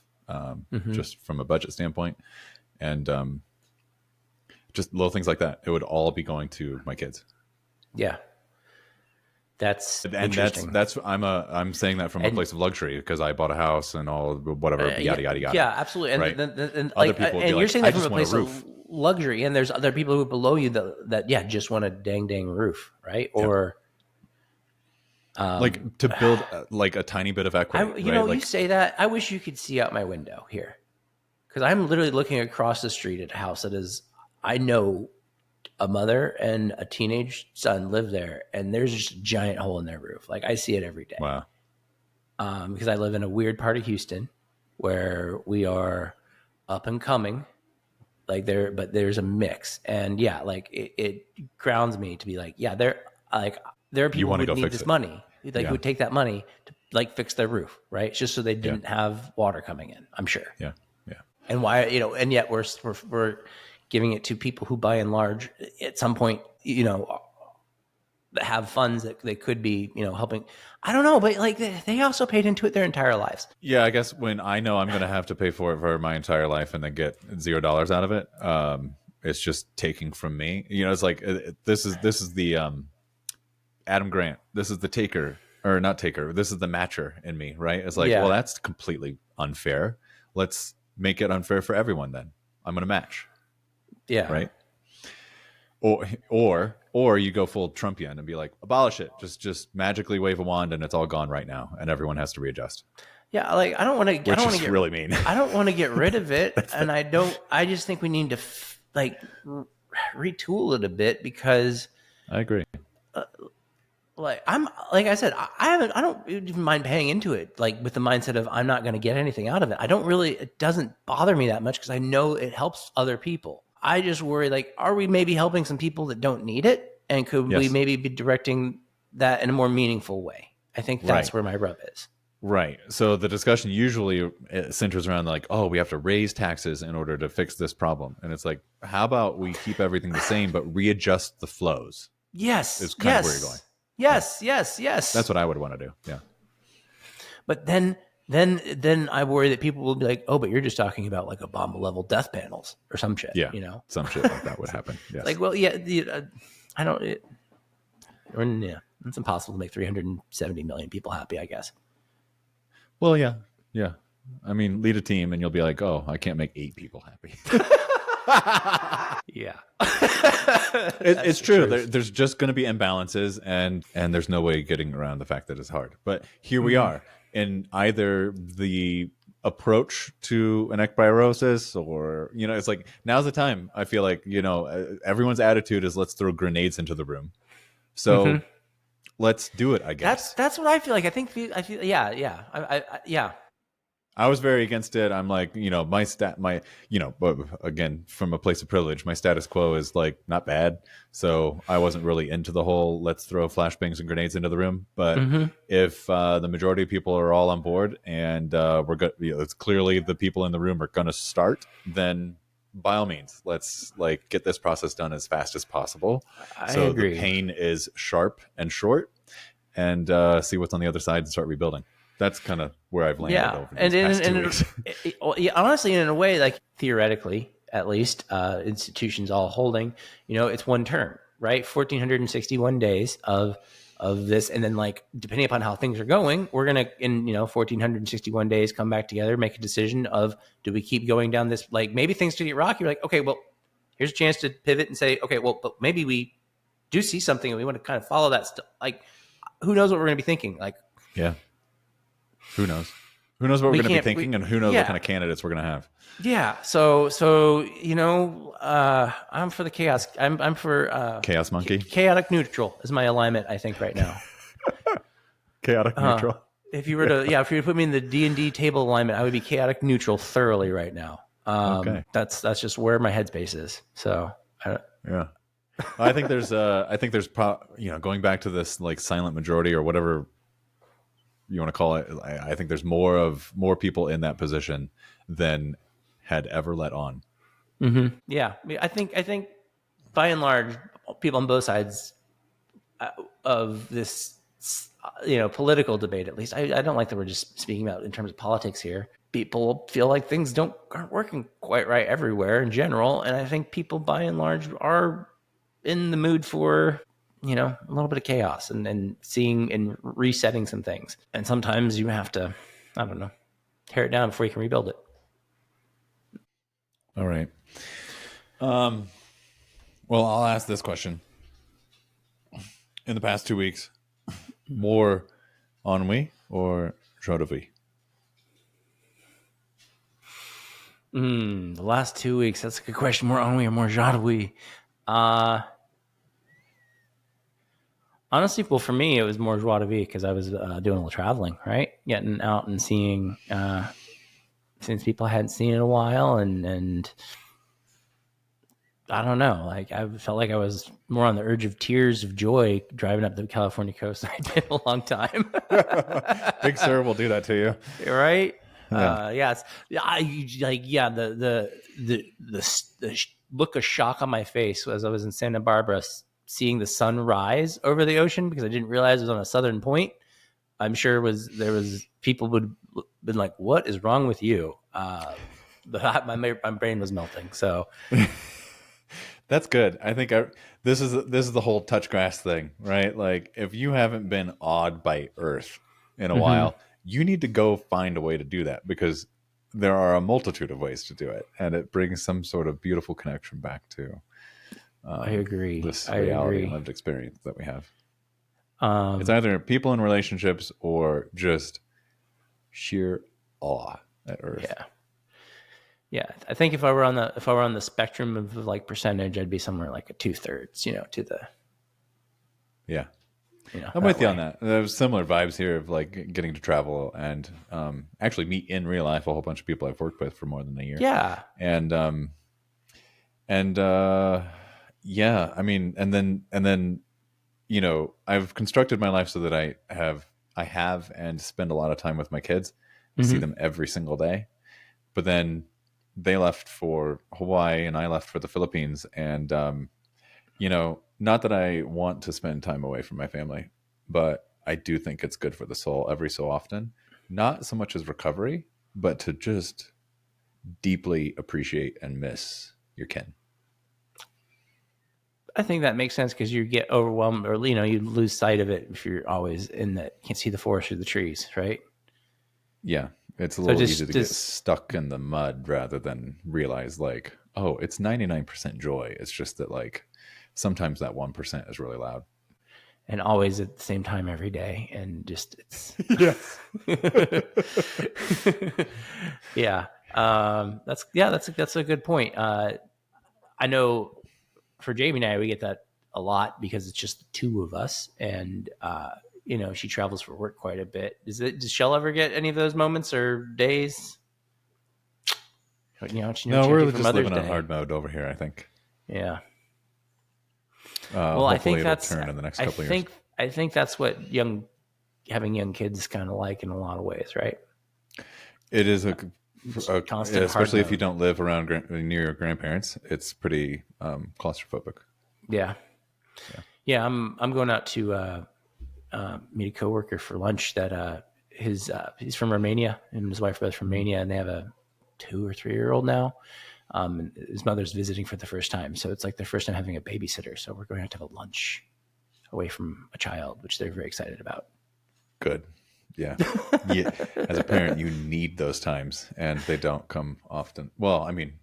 S2: just from a budget standpoint, and just little things like that. It would all be going to my kids.
S1: Yeah. That's interesting.
S2: I'm saying that from a place of luxury, because I bought a house and all whatever yada yada yada.
S1: Yeah, absolutely. And
S2: right?
S1: and
S2: other people
S1: and you're saying that from a place
S2: of
S1: luxury, and there's other people who are below you that just want a dang roof, right? Or
S2: like to build like a tiny bit of equity.
S1: You say that. I wish you could see out my window here, because I'm literally looking across the street at a house that is, I know, a mother and a teenage son live there, and there's just a giant hole in their roof. Like, I see it every day.
S2: Wow.
S1: Because I live in a weird part of Houston where we are up and coming, but there's a mix, and it grounds me to be like, there are people who would need this money, who would take that money to fix their roof, right? It's just so they didn't have water coming in, I'm sure.
S2: Yeah.
S1: And why, and yet we're giving it to people who, by and large, at some point, have funds that they could be, helping. I don't know, but they also paid into it their entire lives.
S2: Yeah, I guess when I know I'm going to have to pay for it for my entire life and then get $0 out of it, it's just taking from me. It's like this is the Adam Grant. This is the taker, or not taker. This is the matcher in me, right? It's like, well, that's completely unfair. Let's make it unfair for everyone. Then I'm going to match.
S1: Yeah.
S2: Right. Or you go full Trumpian and be like, abolish it. Just magically wave a wand and it's all gone right now, and everyone has to readjust.
S1: Yeah, I don't want to.
S2: Which is really mean.
S1: I don't want to get rid of it, and I don't. I just think we need to retool it a bit, because
S2: I agree.
S1: I said, I don't even mind paying into it, with the mindset of I'm not going to get anything out of it. It doesn't bother me that much, because I know it helps other people. I just worry, are we maybe helping some people that don't need it? And could we maybe be directing that in a more meaningful way? I think that's where my rub is.
S2: Right. So the discussion usually centers around we have to raise taxes in order to fix this problem. And it's like, how about we keep everything the same, but readjust the flows?
S1: Yes.
S2: Is kind of where you're going.
S1: Yes.
S2: That's what I would want to do. Yeah.
S1: But then I worry that people will be like, oh, but you're just talking about Obama level death panels or some shit.
S2: Yeah. Some shit like that would happen. Yes.
S1: I don't. It's impossible to make 370 million people happy, I guess.
S2: Well, yeah. I mean, lead a team and you'll be like, oh, I can't make 8 people happy.
S1: Yeah.
S2: It's true. There's just going to be imbalances, and there's no way getting around the fact that it's hard. But here we are. In either the approach to an ecbiosis, or it's like, now's the time. I feel like everyone's attitude is, let's throw grenades into the room, so let's do it. I guess
S1: that's what I feel like. I feel yeah.
S2: I was very against it. I'm like, again, from a place of privilege, my status quo is not bad. So I wasn't really into the whole let's throw flashbangs and grenades into the room. But if the majority of people are all on board, and we're good, it's clearly the people in the room are going to start, then by all means, let's get this process done as fast as possible.
S1: I agree.
S2: The pain is sharp and short, and see what's on the other side and start rebuilding. That's kind of where I've landed over these past 2 weeks.
S1: Honestly, in a way, theoretically, at least, institutions all holding, it's one term. right? 1461 days of this, and then like depending upon how things are going, we're gonna in 1461 days come back together, make a decision of do we keep going down this, like maybe things to get rocky. We're like, okay, well, here's a chance to pivot and say, okay, well, but maybe we do see something and we want to kind of follow that stuff. Like, who knows what we're gonna be thinking? Like,
S2: yeah, who knows? Who knows what we're going to be thinking, and who knows what kind of candidates we're going to have?
S1: Yeah. So I'm for the chaos. I'm for
S2: chaos monkey.
S1: Chaotic neutral is my alignment, I think, right now.
S2: Chaotic neutral.
S1: If you were to put me in the D&D table alignment, I would be chaotic neutral thoroughly right now. Okay. That's just where my headspace is. So
S2: yeah. I think there's going back to this like silent majority or whatever you want to call it. I think there's more people in that position than had ever let on.
S1: Mm-hmm. Yeah, I think by and large, people on both sides of this, political debate, at least, I don't like that we're just speaking about in terms of politics here. People feel like things aren't working quite right everywhere in general, and I think people by and large are in the mood for a little bit of chaos and seeing and resetting some things. And sometimes you have to, I don't know, tear it down before you can rebuild it.
S2: All right. Well, I'll ask this question. In the past 2 weeks, more ennui or joie de vivre?
S1: The last 2 weeks, that's a good question. More ennui or more joie de vivre? Honestly, well, for me, it was more joie de vivre because I was doing a little traveling, right? Getting out and seeing people I hadn't seen in a while, and I don't know, like I felt like I was more on the edge of tears of joy driving up the California coast than I did in a long time.
S2: Big Sur will do that to you,
S1: right? Yeah. The look of shock on my face as I was in Santa Barbara, seeing the sun rise over the ocean because I didn't realize it was on a southern point. I'm sure there was people would been like, "What is wrong with you?" My brain was melting. So
S2: that's good. I think this is the whole touch grass thing, right? Like if you haven't been awed by Earth in a while, you need to go find a way to do that because there are a multitude of ways to do it, and it brings some sort of beautiful connection back to.
S1: I agree.
S2: This reality and lived experience that we have. It's either people in relationships or just sheer awe at Earth.
S1: Yeah. I think if I were on the spectrum of like percentage, I'd be somewhere like a 2/3. To the.
S2: Yeah. I'm with you on that. There's similar vibes here of like getting to travel and actually meet in real life a whole bunch of people I've worked with for more than a year.
S1: Yeah.
S2: Yeah, I mean, and then, I've constructed my life so that I have and spend a lot of time with my kids. I see them every single day, but then they left for Hawaii and I left for the Philippines. And, not that I want to spend time away from my family, but I do think it's good for the soul every so often, not so much as recovery, but to just deeply appreciate and miss your kin.
S1: I think that makes sense because you get overwhelmed or, you lose sight of it if you're always in that, can't see the forest through the trees, right?
S2: Yeah. It's a little easy to get stuck in the mud rather than realize like, oh, it's 99% joy. It's just that like sometimes that 1% is really loud.
S1: And always at the same time every day. And just it's yeah. That's a good point. I know for Jamie and I, we get that a lot because it's just the two of us, and she travels for work quite a bit. Does Shell ever get any of those moments or days?
S2: No, we're just living on hard mode over here, I think.
S1: Yeah.
S2: Well, I think that's turn in the next couple of years.
S1: I think that's what having young kids is kind of like in a lot of ways, right?
S2: It is a
S1: constant,
S2: especially if you don't live around near your grandparents. It's pretty claustrophobic.
S1: Yeah. I'm going out to meet a coworker for lunch that he's from Romania, and his wife are both from Romania, and they have a 2 or 3 year old now. And his mother's visiting for the first time. So it's like their first time having a babysitter. So we're going to have a lunch away from a child, which they're very excited about.
S2: Good. Yeah. Yeah. As a parent, you need those times, and they don't come often. Well, I mean,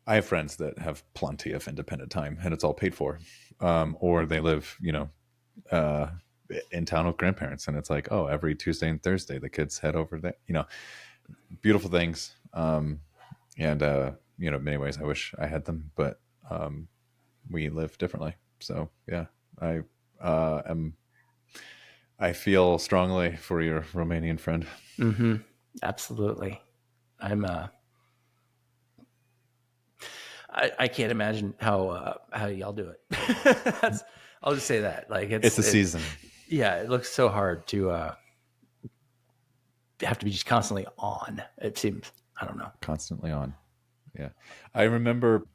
S2: I have friends that have plenty of independent time, and it's all paid for. Or they live, in town with grandparents, and it's like, oh, every Tuesday and Thursday, the kids head over there. Beautiful things. Many ways I wish I had them, but we live differently. So yeah, I feel strongly for your Romanian friend.
S1: Mm-hmm. Absolutely. I can't imagine how y'all do it. I'll just say that. Like
S2: it's a season.
S1: Yeah, it looks so hard to have to be just constantly on. It seems. I don't know.
S2: Constantly on. Yeah, I remember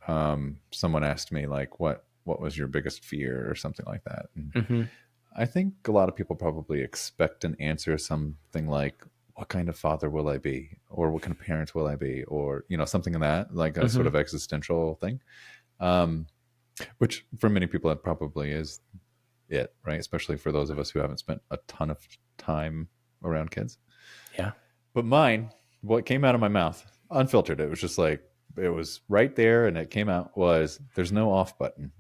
S2: someone asked me like, what was your biggest fear or something like that. And I think a lot of people probably expect an answer, something like, what kind of father will I be? Or what kind of parent will I be? Or, something in that, like a sort of existential thing. Which for many people, that probably is it, right? Especially for those of us who haven't spent a ton of time around kids.
S1: Yeah.
S2: But mine, what came out of my mouth, unfiltered, it was just like, it was right there and it came out, was there's no off button.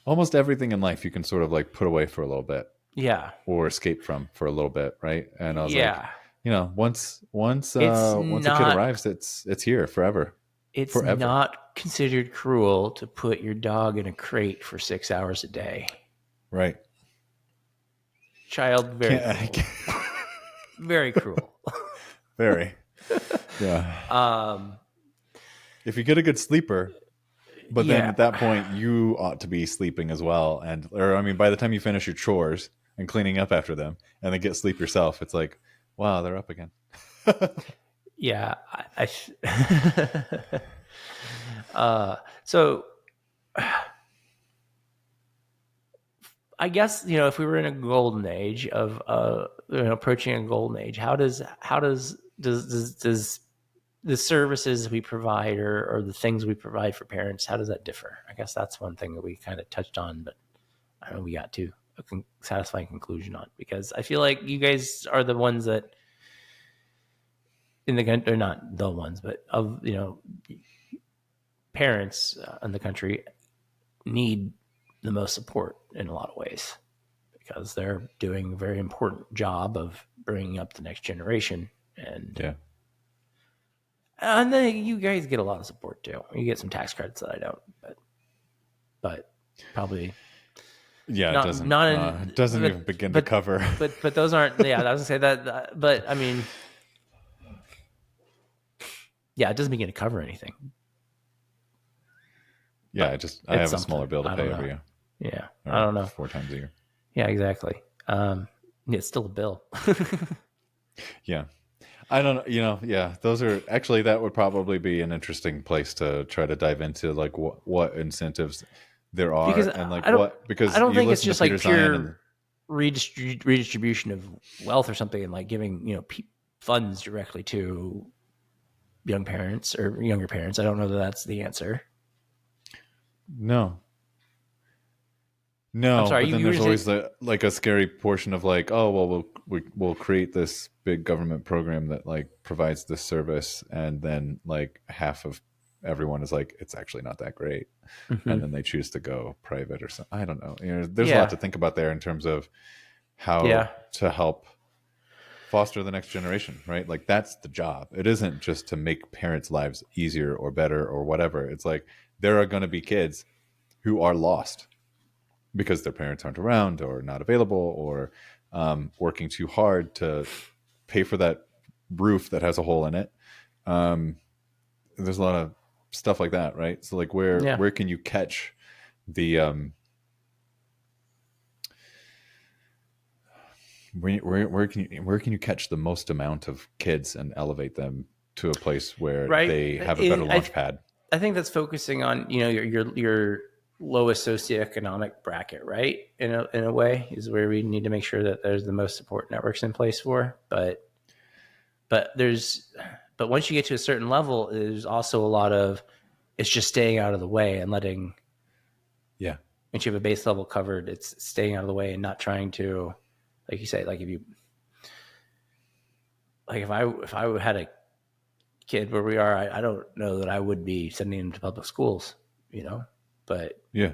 S2: Almost everything in life you can sort of like put away for a little bit.
S1: Yeah.
S2: Or escape from for a little bit, right? And I was
S1: like,
S2: once a kid arrives, it's here forever.
S1: It's
S2: forever.
S1: Not considered cruel to put your dog in a crate for 6 hours a day.
S2: Right.
S1: Child, very cruel. Very cruel.
S2: Very. Yeah. If you get a good sleeper, but then at that point you ought to be sleeping as well. By the time you finish your chores and cleaning up after them and then get sleep yourself, it's like, wow, they're up again.
S1: Yeah. So I guess, if we were in a golden age of, approaching a golden age, how does the services we provide or the things we provide for parents, how does that differ? I guess that's one thing that we kind of touched on, but I don't know, we got to a satisfying conclusion on, because I feel like you guys are the ones that in the country, or not the ones, but of, parents in the country need the most support in a lot of ways, because they're doing a very important job of bringing up the next generation. And then you guys get a lot of support too. You get some tax credits that I don't, but probably.
S2: Yeah, it doesn't even begin to cover.
S1: But those aren't. Yeah, I was gonna say that. But I mean, yeah, it doesn't begin to cover anything.
S2: Yeah, I have a smaller bill to pay every year.
S1: Yeah, I don't know.
S2: 4 times a year.
S1: Yeah, exactly. It's still a bill.
S2: Yeah. I don't know, yeah, those are actually, that would probably be an interesting place to try to dive into, like what incentives there are, because and like because
S1: I don't think it's just like pure redistribution of wealth or something, and like giving funds directly to young parents or younger parents. I don't know that that's the answer.
S2: No. I'm sorry, but then there's always like a scary portion of like, oh well, we'll create this big government program that like provides this service, and then like half of everyone is like, it's actually not that great, and then they choose to go private or something. I don't know. There's a lot to think about there in terms of how to help foster the next generation, right? Like that's the job. It isn't just to make parents' lives easier or better or whatever. It's like there are going to be kids who are lost because their parents aren't around or not available, or working too hard to pay for that roof that has a hole in it. There's a lot of stuff like that, right? So like where can you catch the where can you catch the most amount of kids and elevate them to a place where they have a better launch pad?
S1: I think that's focusing on your lowest socioeconomic bracket, right? In a way, is where we need to make sure that there's the most support networks in place for. But there's, But once you get to a certain level, there's also a lot of it's just staying out of the way and letting.
S2: Yeah.
S1: Once you have a base level covered, it's staying out of the way and not trying to, like you say, like if I had a kid where we are, I don't know that I would be sending him to public schools, but
S2: Yeah.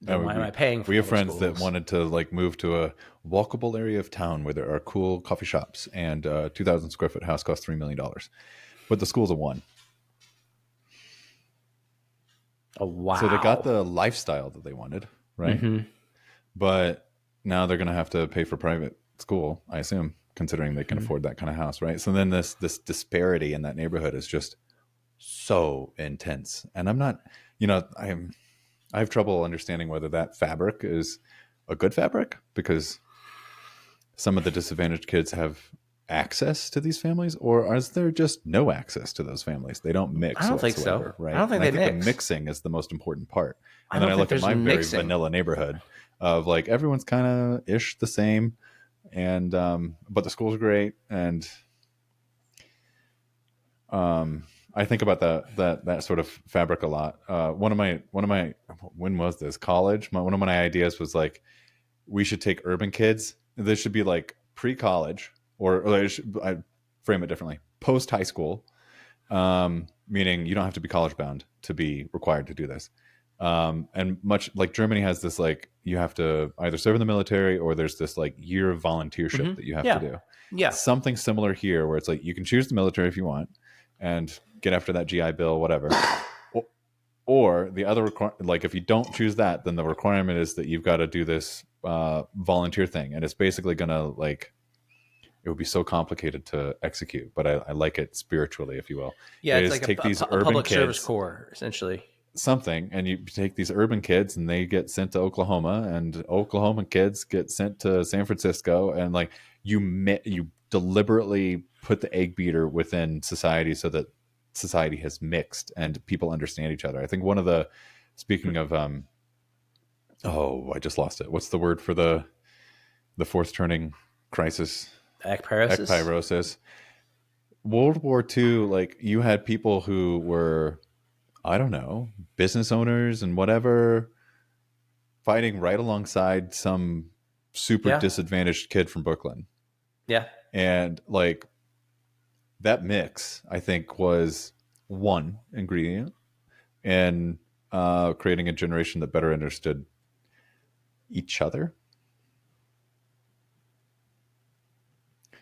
S1: why am I paying for
S2: we have
S1: public
S2: friends
S1: schools?
S2: that wanted to like move to a walkable area of town where there are cool coffee shops, and a 2,000 square foot house costs $3 million, but the school's a one.
S1: Oh, wow.
S2: So they got the lifestyle that they wanted, right?
S1: Mm-hmm.
S2: But now they're going to have to pay for private school, I assume, considering they can afford that kind of house, right? So then this disparity in that neighborhood is just so intense. And I'm not, I have trouble understanding whether that fabric is a good fabric, because some of the disadvantaged kids have access to these families, or is there just no access to those families? They don't mix
S1: I don't
S2: whatsoever,
S1: think so.
S2: right?
S1: I don't think
S2: and
S1: they
S2: I think
S1: mix.
S2: the mixing is the most important part.
S1: I
S2: And
S1: don't
S2: then I
S1: think
S2: look at
S1: there's
S2: my very
S1: mixing.
S2: vanilla neighborhood of like everyone's kind of ish the same, and but the school's great, and I think about that sort of fabric a lot. One of my when was this college? One of my ideas was like, we should take urban kids. This should be like pre-college, or I frame it differently, post high school, meaning you don't have to be college bound to be required to do this. And much like Germany has this, like, you have to either serve in the military, or there's this like year of volunteership that you have to do.
S1: Yeah.
S2: Something similar here, where it's like you can choose the military if you want and get after that GI Bill, whatever. Or the other like if you don't choose that, then the requirement is that you've got to do this volunteer thing, and it's basically gonna like, it would be so complicated to execute, but I like it spiritually, if you will.
S1: Yeah,
S2: it
S1: it's
S2: is
S1: like
S2: take these
S1: a
S2: urban
S1: public
S2: kids,
S1: service corps, essentially.
S2: something, and you take these urban kids and they get sent to Oklahoma, and Oklahoma kids get sent to San Francisco, and like you deliberately put the egg beater within society so that society has mixed and people understand each other. I think one of the, speaking of I just lost it. What's the word for the fourth turning crisis? Ekpyrosis. World War II, like, you had people who were, I don't know, business owners and whatever, fighting right alongside some super disadvantaged kid from Brooklyn.
S1: Yeah.
S2: And like, that mix, I think, was one ingredient in creating a generation that better understood each other.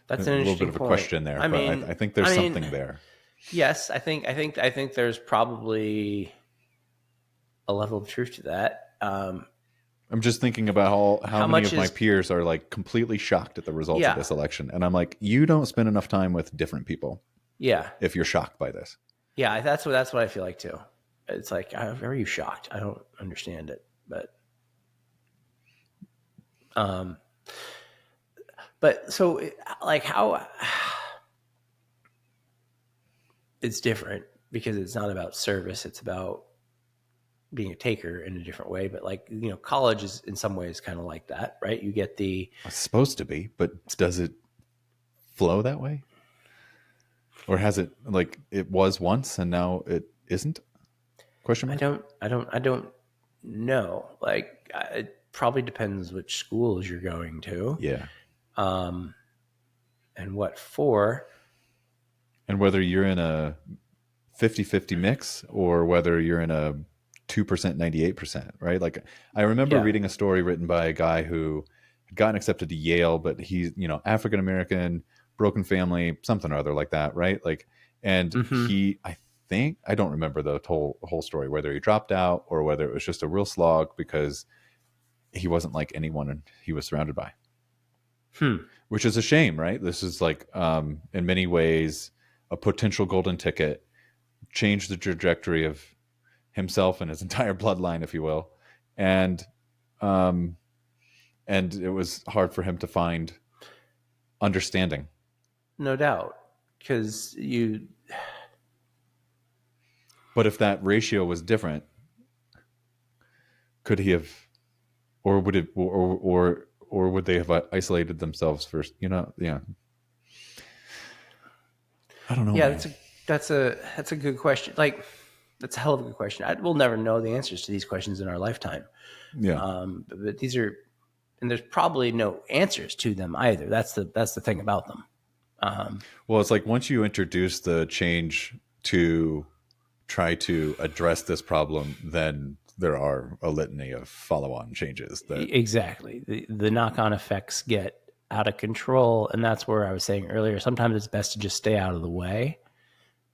S1: That's
S2: a
S1: an
S2: little
S1: interesting
S2: bit of a
S1: point.
S2: question there, but I think there's something there.
S1: Yes, I think there's probably a level of truth to that.
S2: I'm just thinking about how many of my peers are like completely shocked at the results of this election, and I'm like, you don't spend enough time with different people.
S1: Yeah,
S2: if you're shocked by this.
S1: Yeah, that's what I feel like too. It's like, are you shocked? I don't understand it, but so like how it's different because it's not about service. It's about being a taker in a different way. But like, college is in some ways kind of like that, right? You get
S2: it's supposed to be, but does it flow that way? Or has it, like, it was once and now it isn't? Question mark?
S1: I don't know. Like, it probably depends which schools you're going to.
S2: Yeah.
S1: And what for.
S2: And whether you're in a 50-50 mix or whether you're in a 2%, 98%, right? Like, I remember reading a story written by a guy who had gotten accepted to Yale, but he's, African-American, broken family, something or other like that, right? Like, and he, I don't remember the whole story, whether he dropped out or whether it was just a real slog because he wasn't like anyone he was surrounded by. Which is a shame, right? This is like, in many ways, a potential golden ticket, changed the trajectory of himself and his entire bloodline, if you will. And it was hard for him to find understanding.
S1: No doubt.
S2: But if that ratio was different, could he have, or would it, or would they have isolated themselves first? Yeah. I don't know,
S1: Yeah,
S2: man.
S1: that's a good question. Like, that's a hell of a good question. We'll never know the answers to these questions in our lifetime.
S2: Yeah.
S1: But these are, and there's probably no answers to them either. That's the thing about them.
S2: Well, it's like once you introduce the change to try to address this problem, then there are a litany of follow-on changes that.
S1: Exactly. The knock-on effects get out of control, and that's where I was saying earlier, sometimes it's best to just stay out of the way,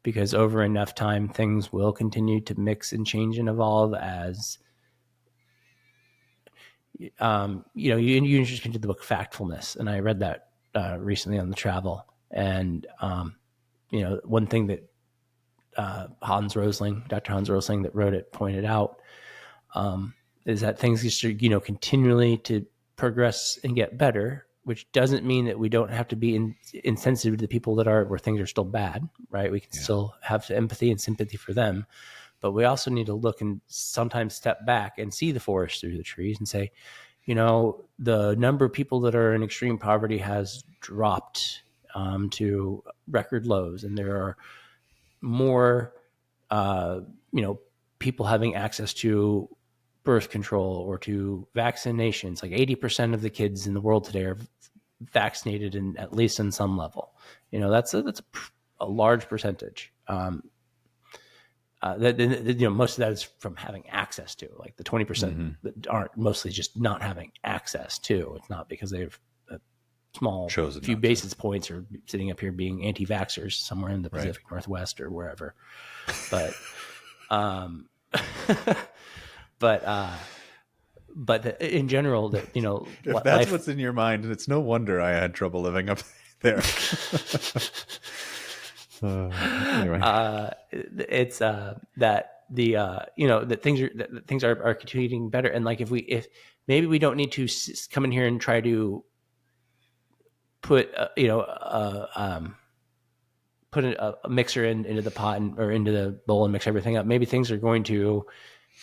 S1: because over enough time things will continue to mix and change and evolve. As you introduced me to the book Factfulness, and I read that recently on the travel. And one thing that Dr. Hans Rosling that wrote it, pointed out, is that things just continually to progress and get better, which doesn't mean that we don't have to be insensitive to the people where things are still bad, right? We can still have empathy and sympathy for them, but we also need to look and sometimes step back and see the forest through the trees and say, the number of people that are in extreme poverty has dropped to record lows, and there are more, people having access to birth control or to vaccinations. Like 80% of the kids in the world today are vaccinated at least in some level. That's a large percentage. Most of that is from having access to, like the 20% that aren't, mostly just not having access to. It's not because they've a small few basis points or sitting up here being anti-vaxxers somewhere in the Pacific Northwest or wherever. But, but in general, that
S2: If that's what's in your mind, it's no wonder I had trouble living up there. Anyway,
S1: it's that that things are continuing better, and like if maybe we don't need to come in here and try to put put a mixer into the pot or into the bowl and mix everything up. Maybe things are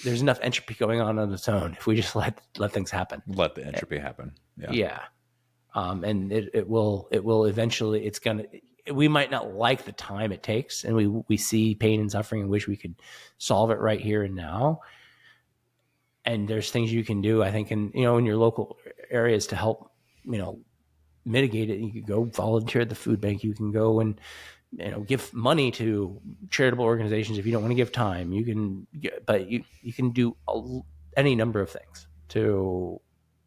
S1: there's enough entropy going on its own if we just let things happen.
S2: Let the entropy happen.
S1: Yeah. And it will eventually, we might not like the time it takes, and we see pain and suffering and wish we could solve it right here and now. And there's things you can do, I think, in your local areas to help, mitigate it. You could go volunteer at the food bank. You can go and, give money to charitable organizations. If you don't want to give time, but you can do any number of things to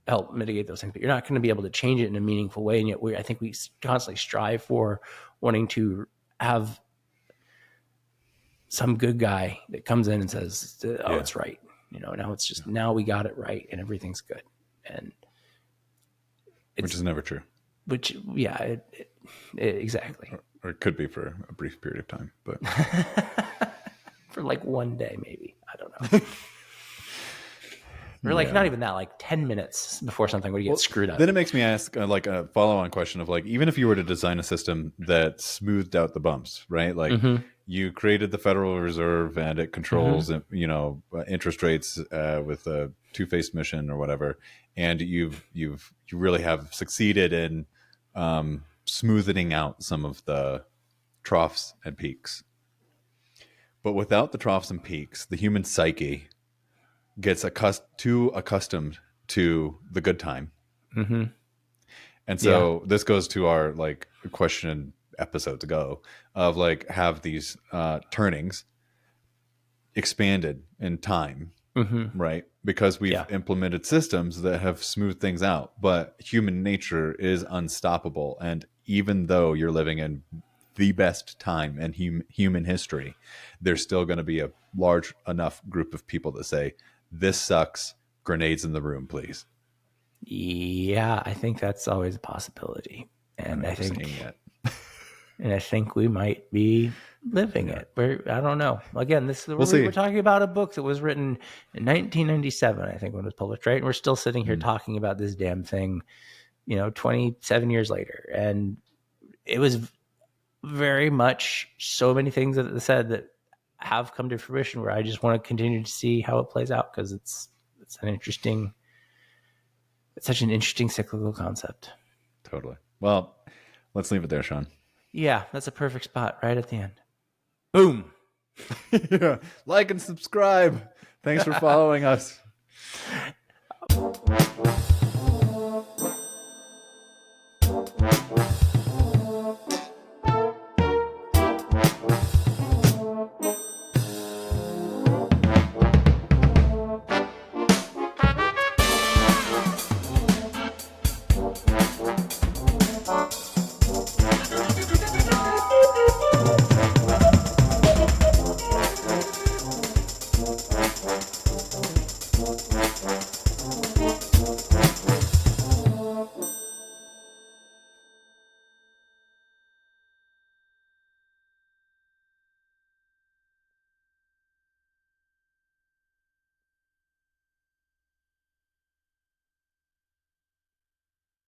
S1: help mitigate those things, but you're not going to be able to change it in a meaningful way. And yet I think we constantly strive for wanting to have some good guy that comes in and says, it's right. Now it's just, now we got it right and everything's good. And
S2: which is never true.
S1: Exactly.
S2: Or it could be for a brief period of time, but
S1: for like one day, maybe, I don't know. Or not even that, like 10 minutes before something would get screwed up.
S2: Then it makes me ask like a follow-on question of like, even if you were to design a system that smoothed out the bumps, right? Like you created the Federal Reserve and it controls, interest rates with a two-faced mission or whatever. And you really have succeeded in smoothing out some of the troughs and peaks. But without the troughs and peaks, the human psyche gets too accustomed to the good time. And so this goes to our like question episodes ago of like, have these turnings expanded in time, right? Because we've implemented systems that have smoothed things out, but human nature is unstoppable. And even though you're living in the best time in human history, there's still going to be a large enough group of people that say, this sucks, grenades in the room, please.
S1: Yeah, I think that's always a possibility. And I think we might be living it. I don't know. Again, we're talking about a book that was written in 1997, I think, when it was published, right? And we're still sitting here talking about this damn thing, 27 years later. And it was very much so many things that it said that have come to fruition, where I just want to continue to see how it plays out, because it's such an interesting cyclical concept.
S2: Totally. Well, let's leave it there, Sean.
S1: Yeah, that's a perfect spot right at the end. Boom.
S2: Yeah. Like and subscribe. Thanks for following us.